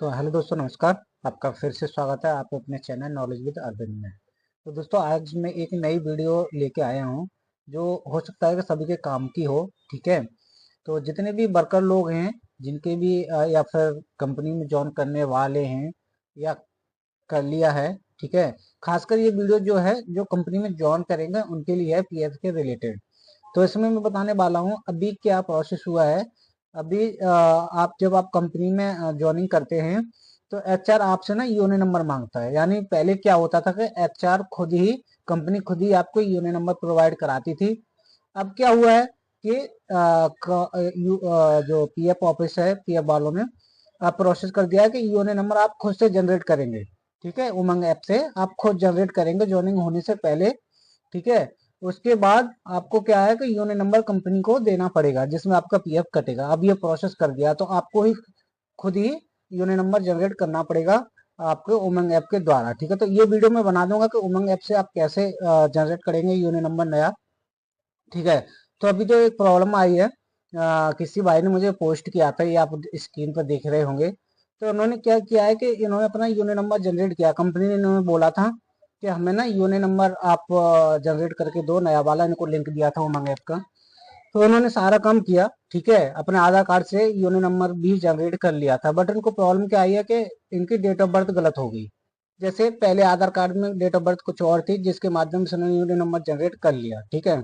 तो हेलो दोस्तों, नमस्कार। आपका फिर से स्वागत है आप अपने चैनल नॉलेज विद अरविंद में। तो दोस्तों, आज मैं एक नई वीडियो लेके आया हूँ जो हो सकता है कि सभी के काम की हो। ठीक है, तो जितने भी वर्कर लोग हैं, जिनके भी या फिर कंपनी में जॉइन करने वाले हैं या कर लिया है, ठीक है। खासकर ये वीडियो जो है, जो कंपनी में जॉइन करेंगे उनके लिए है, पीएफ के रिलेटेड। तो इसमें मैं बताने वाला हूँ अभी क्या प्रोसेस हुआ है। अभी आप जब आप कंपनी में ज्वाइनिंग करते हैं तो एचआर आपसे ना यूएनए नंबर मांगता है। यानी पहले क्या होता था कि एचआर खुद ही, कंपनी खुद ही आपको यूएनए नंबर प्रोवाइड कराती थी। अब क्या हुआ है कि जो पीएफ ऑफिस है, पीएफ वालों ने आप प्रोसेस कर दिया है कि यूएनए नंबर आप खुद से जनरेट करेंगे। ठीक है, उमंग ऐप से आप खुद जनरेट करेंगे ज्वाइनिंग होने से पहले। ठीक है, उसके बाद आपको क्या है कि यूएनए नंबर कंपनी को देना पड़ेगा जिसमें आपका पीएफ कटेगा। अब ये प्रोसेस कर दिया तो आपको ही खुद ही यूएनए नंबर जनरेट करना पड़ेगा आपके उमंग ऐप के द्वारा। ठीक है, तो ये वीडियो मैं बना दूंगा कि उमंग ऐप से आप कैसे जनरेट करेंगे यूएनए नंबर नया। ठीक है, तो अभी जो एक प्रॉब्लम आई है, किसी भाई ने मुझे पोस्ट किया था, ये आप स्क्रीन पर देख रहे होंगे। तो उन्होंने क्या किया है कि इन्होंने अपना यूएनए नंबर जनरेट किया। कंपनी ने इन्होंने बोला था कि हमें ना यूएनए नंबर आप जनरेट करके दो, नया वाला। इनको लिंक दिया था उमंग ऐप का। तो उन्होंने सारा काम किया। ठीक है, अपने आधार कार्ड से यूएनए नंबर भी जनरेट कर लिया था, बट इनको प्रॉब्लम क्या आई है कि इनकी डेट ऑफ बर्थ गलत हो गई। जैसे पहले आधार कार्ड में डेट ऑफ बर्थ कुछ और थी, जिसके माध्यम से उन्होंने यूएनए नंबर जनरेट कर लिया। ठीक है,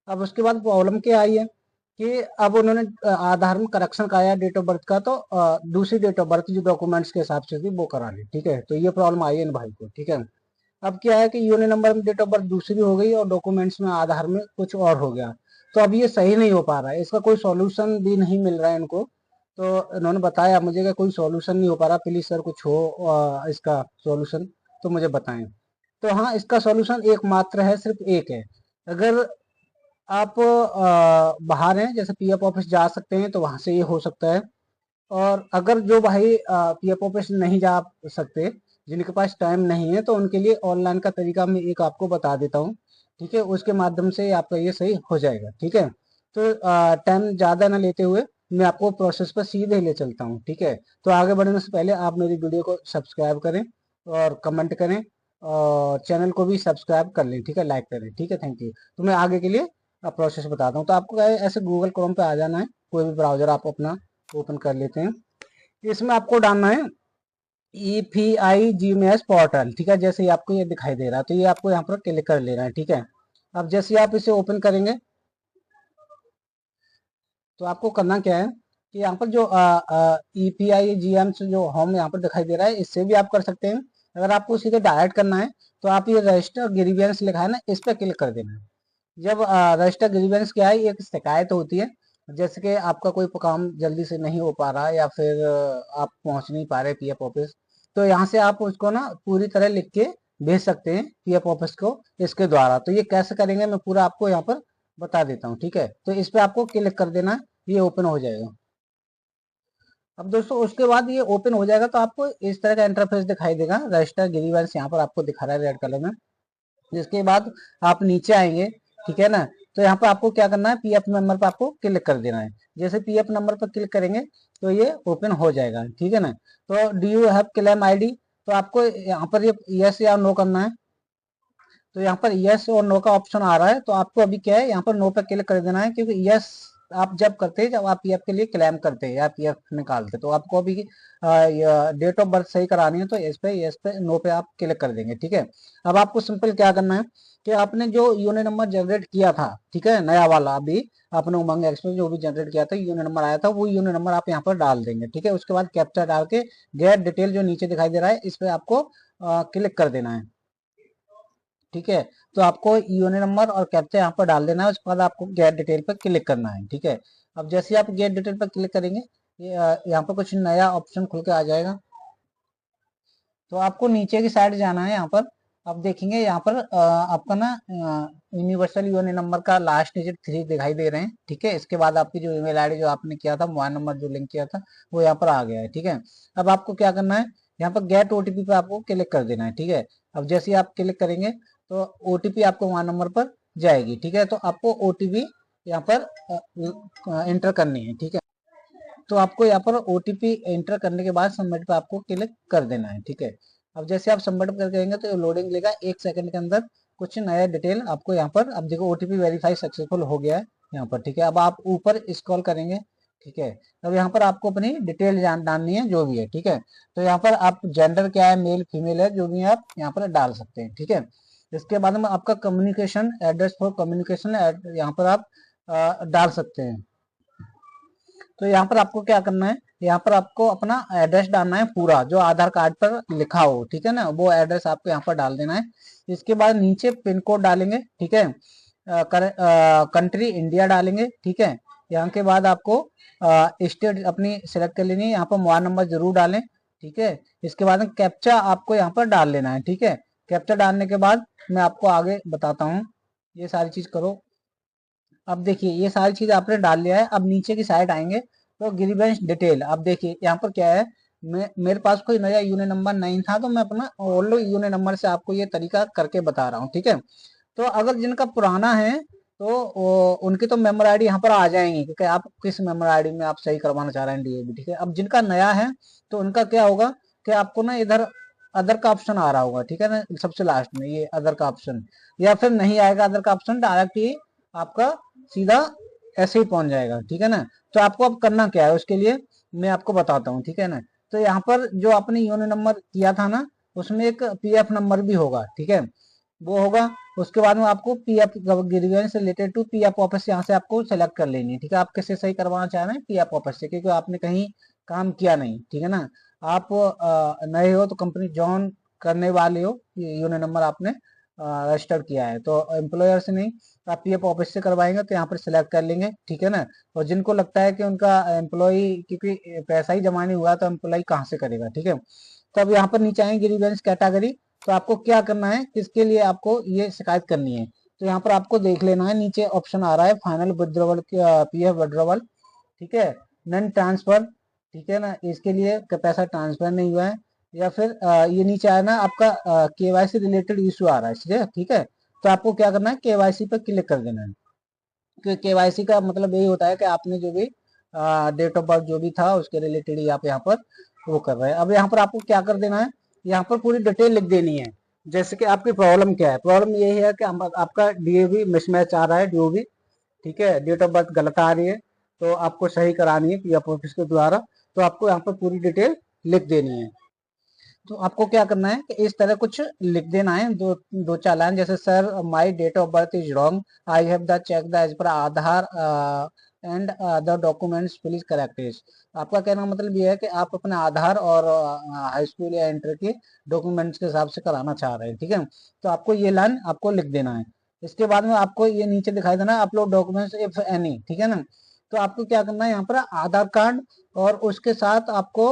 अब उसके बाद प्रॉब्लम क्या आई है कि अब उन्होंने आधार में करेक्शन कराया डेट ऑफ बर्थ का, तो दूसरी डेट ऑफ बर्थ जो डॉक्यूमेंट्स के हिसाब से थी वो करा ली। ठीक है, तो ये प्रॉब्लम आई है इन भाई को। ठीक है, अब क्या है कि यूएनए नंबर में डेट ऑफ बर्थ दूसरी हो गई और डॉक्यूमेंट्स में आधार में कुछ और हो गया। तो अब ये सही नहीं हो पा रहा है, इसका कोई सॉल्यूशन भी नहीं मिल रहा है इनको। तो इन्होंने बताया मुझे कि कोई सॉल्यूशन नहीं हो पा रहा, प्लीज सर कुछ हो इसका सॉल्यूशन तो मुझे बताएं। तो हाँ, इसका सॉल्यूशन एकमात्र है, सिर्फ एक है। अगर आप बाहर हैं, जैसे पीएफ ऑफिस जा सकते हैं तो वहां से ये हो सकता है। और अगर जो भाई पीएफ ऑफिस नहीं जा सकते, जिनके पास टाइम नहीं है, तो उनके लिए ऑनलाइन का तरीका मैं एक आपको बता देता हूँ। ठीक है, उसके माध्यम से आपका ये सही हो जाएगा। ठीक है, तो टाइम ज़्यादा ना लेते हुए मैं आपको प्रोसेस पर सीधे ले चलता हूँ। ठीक है, तो आगे बढ़ने से पहले आप मेरी वीडियो को सब्सक्राइब करें और कमेंट करें और चैनल को भी सब्सक्राइब कर लें। ठीक है, लाइक करें। ठीक है, थैंक यू। तो मैं आगे के लिए प्रोसेस बताता हूँ। तो आपको क्या है, ऐसे गूगल क्रोम पे आ जाना है, कोई भी ब्राउजर आप अपना ओपन कर लेते हैं। इसमें आपको डालना है EPI GMS पोर्टल। ठीक है, जैसे ही आपको ये दिखाई दे रहा है तो ये आपको यहाँ पर क्लिक कर लेना है। ठीक है, अब जैसे ही आप इसे ओपन करेंगे तो आपको करना क्या है कि यहाँ पर जो EPI GMS जो होम यहाँ पर दिखाई दे रहा है, इससे भी आप कर सकते हैं। अगर आपको सीधे डायरेक्ट करना है तो आप ये रजिस्टर ग्रीवियंस लिखा है ना, इस पर क्लिक कर देना है। जब रजिस्टर ग्रीवेंस क्या है, एक शिकायत होती है। जैसे कि आपका कोई काम जल्दी से नहीं हो पा रहा है या फिर आप पहुंच नहीं पा रहे पीएफ ऑफिस, तो यहाँ से आप उसको ना पूरी तरह लिख के भेज सकते हैं पीएफ ऑफिस को इसके द्वारा। तो ये कैसे करेंगे मैं पूरा आपको यहाँ पर बता देता हूँ। ठीक है, तो इस पे आपको क्लिक कर देना है, ये ओपन हो जाएगा। अब दोस्तों उसके बाद ये ओपन हो जाएगा तो आपको इस तरह का इंटरफेस दिखाई देगा। रजिस्टर ग्रीवेंस यहाँ पर आपको दिखा रहा है रेड कलर में। जिसके बाद आप नीचे आएंगे, ठीक है ना, तो यहाँ पर आपको क्या करना है, पीएफ नंबर पर आपको क्लिक कर देना है। जैसे पीएफ नंबर पर क्लिक करेंगे तो ये ओपन हो जाएगा। ठीक है ना, तो do you have claim ID, तो आपको यहाँ पर ये यस या नो करना है। तो यहाँ पर यस और नो का ऑप्शन आ रहा है, तो आपको अभी क्या है, यहाँ पर नो पर क्लिक कर देना है। क्योंकि यस आप जब करते हैं, जब आप पीएफ के लिए क्लेम करते हैं या पीएफ निकालते, तो आपको अभी डेट ऑफ बर्थ सही करानी है, तो यस पे नो पे आप क्लिक कर देंगे। ठीक है, अब आपको सिंपल क्या करना है कि आपने जो यूनिट नंबर जनरेट किया था, ठीक है, नया वाला, अभी आपने उमंग एक्स में जो भी जनरेट किया था, यूनिट नंबर आया था, वो यूनिट नंबर आप यहाँ पर डाल देंगे। ठीक है, उसके बाद कैप्चा डाल के गेट डिटेल जो नीचे दिखाई दे रहा है, इस पे आपको क्लिक कर देना है। ठीक है, तो आपको यूनिट नंबर और कैप्चा यहाँ पर डाल देना है। उसके बाद आपको गेट डिटेल पर क्लिक करना है। ठीक है, अब जैसे आप गेट डिटेल पर क्लिक करेंगे, यहाँ पर कुछ नया ऑप्शन खुल के आ जाएगा। तो आपको नीचे की साइड जाना है। यहाँ पर आप देखेंगे, यहाँ पर आपका ना यूनिवर्सल यूएनए नंबर का लास्ट डिजिट 3 दिखाई दे रहे हैं। ठीक है, इसके बाद आपकी जो ईमेल आईडी जो आपने किया था, मोबाइल नंबर जो लिंक किया था, वो यहाँ पर आ गया है। ठीक है, अब आपको क्या करना है, यहाँ पर गेट ओटीपी पे आपको क्लिक कर देना है। ठीक है, अब जैसे ही आप क्लिक करेंगे तो ओटीपी आपको मोबाइल नंबर पर जाएगी। ठीक है, तो आपको ओटीपी यहाँ पर एंटर करनी है। ठीक है, तो आपको यहाँ पर ओटीपी एंटर करने के बाद सबमिट पे आपको क्लिक कर देना है, ठीक है। अब जैसे आप सबमिट कर देंगे तो लोडिंग लेगा, 1 सेकंड के अंदर कुछ नया डिटेल आपको यहाँ पर, अब देखो ओटीपी वेरीफाई सक्सेसफुल हो गया है यहाँ पर, ठीक है। अब आप ऊपर स्क्रॉल करेंगे, ठीक है। अब यहाँ पर आपको अपनी डिटेल डालनी है जो भी है, ठीक है। तो यहाँ पर आप जेंडर क्या है, मेल फीमेल है, जो भी आप यहाँ पर डाल सकते हैं, ठीक है। इसके बाद में आपका कम्युनिकेशन एड्रेस फॉर कम्युनिकेशन यहाँ पर आप डाल सकते हैं। तो यहाँ पर आपको क्या करना है, यहाँ पर आपको अपना एड्रेस डालना है पूरा, जो आधार कार्ड पर लिखा हो, ठीक है ना, वो एड्रेस आपको यहाँ पर डाल देना है। इसके बाद नीचे पिन कोड डालेंगे, ठीक है। कंट्री इंडिया डालेंगे, ठीक है। यहाँ के बाद आपको स्टेट अपनी सिलेक्ट कर लेनी है, यहाँ पर मोबाइल नंबर जरूर डालें, ठीक है। इसके बाद में कैप्चा आपको यहाँ पर डाल लेना है, ठीक है। कैप्चा डालने के बाद मैं आपको आगे बताता हूँ, ये सारी चीज करो। अब देखिए ये सारी चीज आपने डाल लिया है। अब नीचे की साइड आएंगे तो ग्रीवेंस डिटेल, अब देखिए यहाँ पर क्या है, मेरे पास कोई नया यूनियन नंबर नहीं था, तो मैं अपना ओल्ड यूनियन नंबर से आपको ये तरीका करके बता रहा हूँ, ठीक है। तो अगर जिनका पुराना है तो उनकी तो मेंबर आईडी यहाँ पर आ जाएंगी, क्योंकि आप किस मेंबर आईडी में आप सही करवाना चाह रहे हैं डीएबी, ठीक है। अब जिनका नया है तो उनका क्या होगा कि आपको ना इधर अदर का ऑप्शन आ रहा होगा, ठीक है ना, सबसे लास्ट में ये अदर का ऑप्शन, या फिर नहीं आएगा अदर का ऑप्शन, डायरेक्ट ही आपका सीधा ऐसे ही पहुंच जाएगा, ठीक है ना। तो आपको अब करना क्या है, उसके लिए मैं आपको बताता हूँ, ठीक है ना। तो यहाँ पर जो आपने यूनियन नंबर किया था ना, उसमें एक पीएफ नंबर भी होगा, ठीक है, वो होगा। उसके बाद में आपको PF grievance related to PF office यहाँ से आपको सेलेक्ट कर लेनी है, ठीक है। आप किससे सही करवाना चाह रहे हैं, पीएफ ऑफिस से, क्योंकि आपने कहीं काम किया नहीं, ठीक है ना। आप नए हो तो कंपनी ज्वाइन करने वाले हो, यूनियन नंबर आपने रजिस्टर किया है, तो एम्प्लॉयर से नहीं, आप पीएफ ऑफिस से करवाएंगे तो यहाँ पर सिलेक्ट कर लेंगे, ठीक है ना। और जिनको लगता है कि उनका एम्प्लॉय, क्योंकि पैसा ही जमा नहीं हुआ तो एम्प्लॉय कहाँ से करेगा, ठीक है। तो अब यहाँ पर नीचे आएंगे ग्रीवेंस कैटेगरी, तो आपको क्या करना है, किसके लिए आपको ये शिकायत करनी है। तो यहाँ पर आपको देख लेना है, नीचे ऑप्शन आ रहा है फाइनल विड्रॉवल, पीएफ विड्रॉवल, ठीक है, नन ट्रांसफर, ठीक है ना, इसके लिए पैसा ट्रांसफर नहीं हुआ है, या फिर ये नीचे आया ना आपका केवाईसी रिलेटेड इशू आ रहा है, इसलिए, ठीक है। तो आपको क्या करना है, केवाईसी पर क्लिक कर देना है, क्योंकि केवाईसी का मतलब यही होता है कि आपने जो भी डेट ऑफ बर्थ जो भी था उसके रिलेटेड ही आप यहाँ पर वो कर रहे हैं। अब यहाँ पर आपको क्या कर देना है, यहाँ पर पूरी डिटेल लिख देनी है, जैसे कि आपकी प्रॉब्लम क्या है। प्रॉब्लम यही है कि आपका डीएबी मिसमैच आ रहा है, डीओबी, ठीक है, डेट ऑफ बर्थ गलत आ रही है, तो आपको सही करानी है पीएफ ऑफिस के द्वारा। तो आपको यहाँ पर पूरी डिटेल लिख देनी है। तो आपको क्या करना है कि इस तरह कुछ लिख देना है, दो दो चार लाइन, जैसे sir my date of birth is wrong, I have the check the age per Aadhaar and the documents please correct is. आपका कहने का मतलब ये है कि आप अपने आधार और हाई स्कूल या इंटर के डॉक्यूमेंट्स के हिसाब से कराना चाह रहे हैं, ठीक है। तो आपको ये लाइन आपको लिख देना है। इसके बाद में आपको ये नीचे दिखाई देना अपलोड डॉक्यूमेंट्स इफ एनी, ठीक है ना। तो आपको क्या करना है, यहाँ पर आधार कार्ड और उसके साथ आपको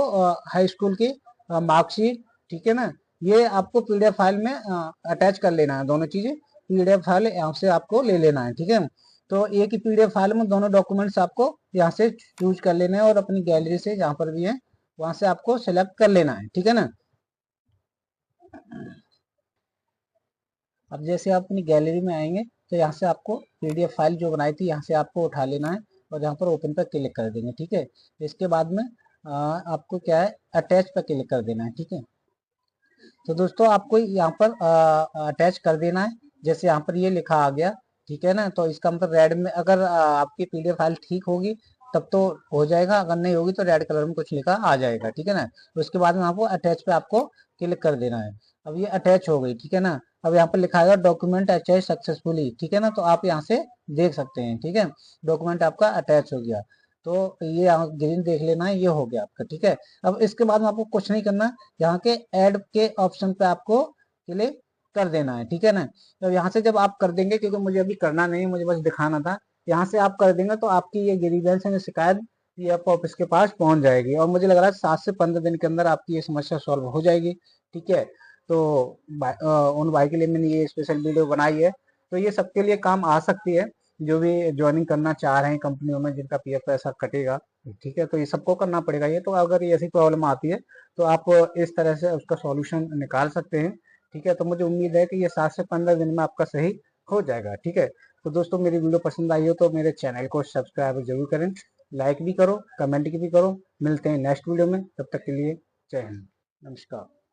हाई स्कूल की मार्कशीट, ठीक है ना, ये आपको पीडीएफ फाइल में अटैच कर लेना है, दोनों चीजें पीडीएफ फाइल यहाँ से आपको ले लेना है, ठीक है। तो एक ही पीडीएफ फाइल में दोनों डॉक्यूमेंट्स आपको यहाँ से चूज कर लेना है, और अपनी गैलरी से जहाँ पर भी है वहां से आपको सिलेक्ट कर लेना है, ठीक है ना। अब जैसे आप अपनी गैलरी में आएंगे तो यहाँ से आपको पीडीएफ फाइल जो बनाई थी यहाँ से आपको उठा लेना है, और यहाँ पर ओपन पर क्लिक कर देंगे, ठीक है। इसके बाद में आपको क्या है, अटैच पर क्लिक कर देना है, ठीक है। तो दोस्तों आपको यहाँ पर अटैच कर देना है, जैसे यहाँ पर ये लिखा आ गया, ठीक है ना। तो इसका मतलब रेड में, अगर आपकी पीडीएफ फाइल ठीक होगी तब तो हो जाएगा, अगर नहीं होगी तो रेड कलर में कुछ लिखा आ जाएगा, ठीक है ना। उसके बाद में आपको अटैच पे आपको क्लिक कर देना है। अब ये अटैच हो गई, ठीक है ना। अब यहाँ पर लिखा है डॉक्यूमेंट अटैच सक्सेसफुली, ठीक है ना, तो आप यहाँ से देख सकते हैं, ठीक है, डॉक्यूमेंट आपका अटैच हो गया। तो ये यहाँ ग्रीन देख लेना है, ये हो गया आपका, ठीक है। अब इसके बाद में आपको कुछ नहीं करना, यहाँ के ऐड के ऑप्शन पे आपको क्लिक कर देना है, ठीक है ना। तो यहाँ से जब आप कर देंगे, क्योंकि मुझे अभी करना नहीं है, मुझे बस दिखाना था, यहाँ से आप कर देंगे तो आपकी ये ग्रीवेंस है शिकायत ये आप ऑफिस के पास पहुंच जाएगी, और मुझे लग रहा है 7 से 15 दिन के अंदर आपकी ये समस्या सॉल्व हो जाएगी, ठीक है। तो उन भाई के लिए मैंने ये स्पेशल वीडियो बनाई है, तो ये सबके लिए काम आ सकती है, जो भी ज्वाइनिंग करना चाह रहे हैं कंपनियों में जिनका पीएफ पैसा कटेगा, ठीक है। तो ये सबको करना पड़ेगा ये, तो अगर ये ऐसी प्रॉब्लम आती है तो आप इस तरह से उसका सॉल्यूशन निकाल सकते हैं, ठीक है। तो मुझे उम्मीद है कि ये 7 से 15 दिन में आपका सही हो जाएगा, ठीक है। तो दोस्तों मेरी वीडियो पसंद आई हो तो मेरे चैनल को सब्सक्राइब जरूर करें, लाइक भी करो, कमेंट भी करो। मिलते हैं नेक्स्ट वीडियो में, तब तक के लिए जय हिंद, नमस्कार।